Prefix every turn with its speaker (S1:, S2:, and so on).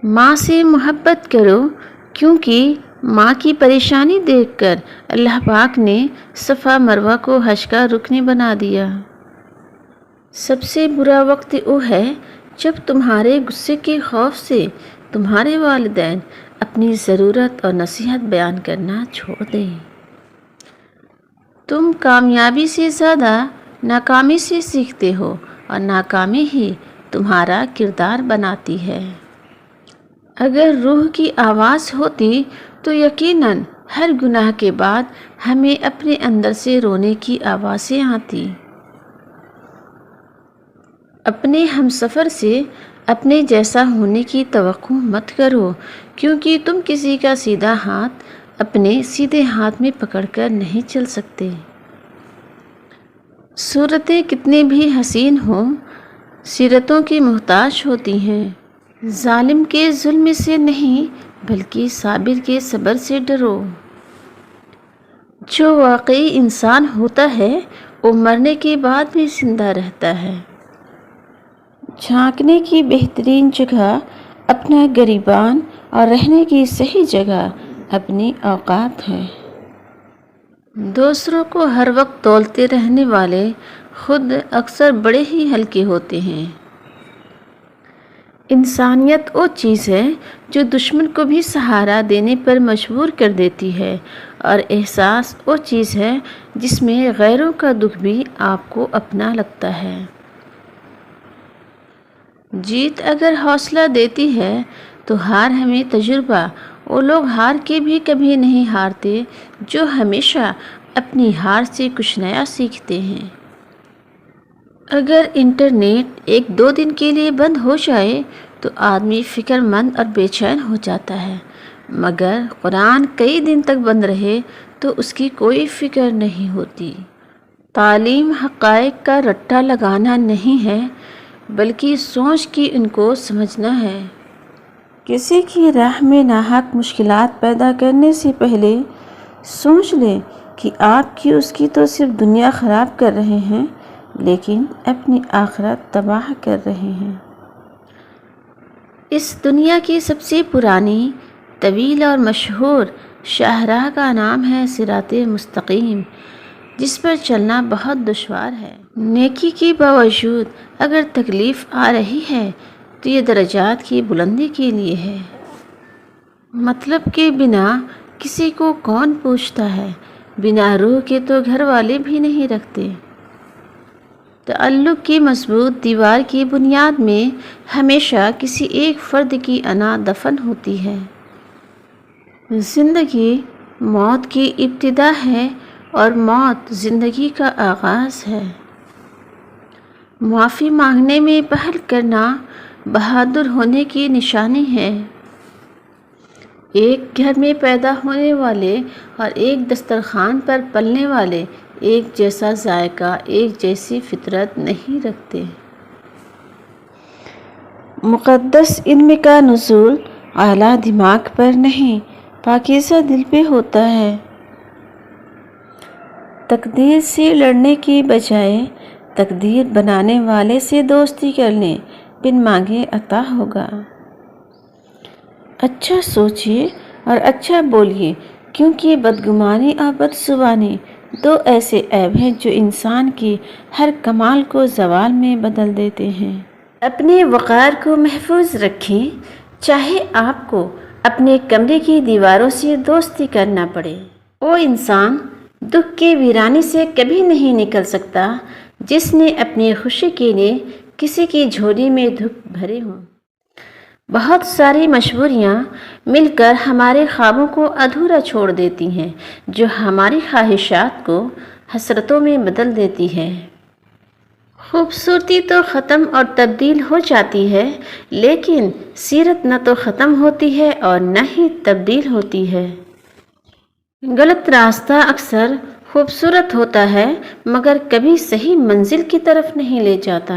S1: ماں سے محبت کرو، کیونکہ ماں کی پریشانی دیکھ کر اللہ پاک نے صفا مروہ کو حج کا رکن بنا دیا۔ سب سے برا وقت وہ ہے جب تمہارے غصے کے خوف سے تمہارے والدین اپنی ضرورت اور نصیحت بیان کرنا چھوڑ دیں۔ تم کامیابی سے زیادہ ناکامی سے سیکھتے ہو، اور ناکامی ہی تمہارا کردار بناتی ہے۔ اگر روح کی آواز ہوتی تو یقیناً ہر گناہ کے بعد ہمیں اپنے اندر سے رونے کی آوازیں آتی۔ اپنے ہمسفر سے اپنے جیسا ہونے کی توقع مت کرو، کیونکہ تم کسی کا سیدھا ہاتھ اپنے سیدھے ہاتھ میں پکڑ کر نہیں چل سکتے۔ صورتیں کتنی بھی حسین ہوں، سیرتوں کی محتاج ہوتی ہیں۔ ظالم کے ظلم سے نہیں بلکہ صابر کے صبر سے ڈرو۔ جو واقعی انسان ہوتا ہے وہ مرنے کے بعد بھی زندہ رہتا ہے۔ جھانکنے کی بہترین جگہ اپنا گریبان اور رہنے کی صحیح جگہ اپنی اوقات ہے۔ دوسروں کو ہر وقت تولتے رہنے والے خود اکثر بڑے ہی ہلکے ہوتے ہیں۔ انسانیت وہ چیز ہے جو دشمن کو بھی سہارا دینے پر مجبور کر دیتی ہے، اور احساس وہ چیز ہے جس میں غیروں کا دکھ بھی آپ کو اپنا لگتا ہے۔ جیت اگر حوصلہ دیتی ہے تو ہار ہمیں تجربہ۔ وہ لوگ ہار کے بھی کبھی نہیں ہارتے جو ہمیشہ اپنی ہار سے کچھ نیا سیکھتے ہیں۔ اگر انٹرنیٹ ایک دو دن کے لیے بند ہو جائے تو آدمی فکر مند اور بے چین ہو جاتا ہے، مگر قرآن کئی دن تک بند رہے تو اس کی کوئی فکر نہیں ہوتی۔ تعلیم حقائق کا رٹا لگانا نہیں ہے بلکہ سوچ کی ان کو سمجھنا ہے۔ کسی کی راہ میں ناحق مشکلات پیدا کرنے سے پہلے سوچ لیں کہ آپ کی اس کی تو صرف دنیا خراب کر رہے ہیں لیکن اپنی آخرت تباہ کر رہے ہیں۔ اس دنیا کی سب سے پرانی، طویل اور مشہور شاہراہ کا نام ہے صراط مستقیم، جس پر چلنا بہت دشوار ہے۔ نیکی کے باوجود اگر تکلیف آ رہی ہے تو یہ درجات کی بلندی کے لیے ہے۔ مطلب کے بنا کسی کو کون پوچھتا ہے، بنا روح کے تو گھر والے بھی نہیں رکھتے۔ تعلق کی مضبوط دیوار کی بنیاد میں ہمیشہ کسی ایک فرد کی انا دفن ہوتی ہے۔ زندگی موت کی ابتدا ہے اور موت زندگی کا آغاز ہے۔ معافی مانگنے میں پہل کرنا بہادر ہونے کی نشانی ہے۔ ایک گھر میں پیدا ہونے والے اور ایک دسترخوان پر پلنے والے ایک جیسا ذائقہ، ایک جیسی فطرت نہیں رکھتے۔ مقدس علم کا نزول اعلیٰ دماغ پر نہیں، پاکیزہ دل پہ ہوتا ہے۔ تقدیر سے لڑنے کی بجائے تقدیر بنانے والے سے دوستی کر لیں، بن مانگے عطا ہوگا۔ اچھا سوچیے اور اچھا بولیے، کیونکہ بدگمانی اور بدزبانی دو ایسے عیب ہیں جو انسان کی ہر کمال کو زوال میں بدل دیتے ہیں۔ اپنے وقار کو محفوظ رکھیں، چاہے آپ کو اپنے کمرے کی دیواروں سے دوستی کرنا پڑے۔ وہ انسان دکھ کے ویرانے سے کبھی نہیں نکل سکتا جس نے اپنی خوشی کے لیے کسی کی جھولی میں دکھ بھرے ہوں۔ بہت ساری مجبوریاں مل کر ہمارے خوابوں کو ادھورا چھوڑ دیتی ہیں، جو ہماری خواہشات کو حسرتوں میں بدل دیتی ہے۔ خوبصورتی تو ختم اور تبدیل ہو جاتی ہے، لیکن سیرت نہ تو ختم ہوتی ہے اور نہ ہی تبدیل ہوتی ہے۔ غلط راستہ اکثر خوبصورت ہوتا ہے مگر کبھی صحیح منزل کی طرف نہیں لے جاتا۔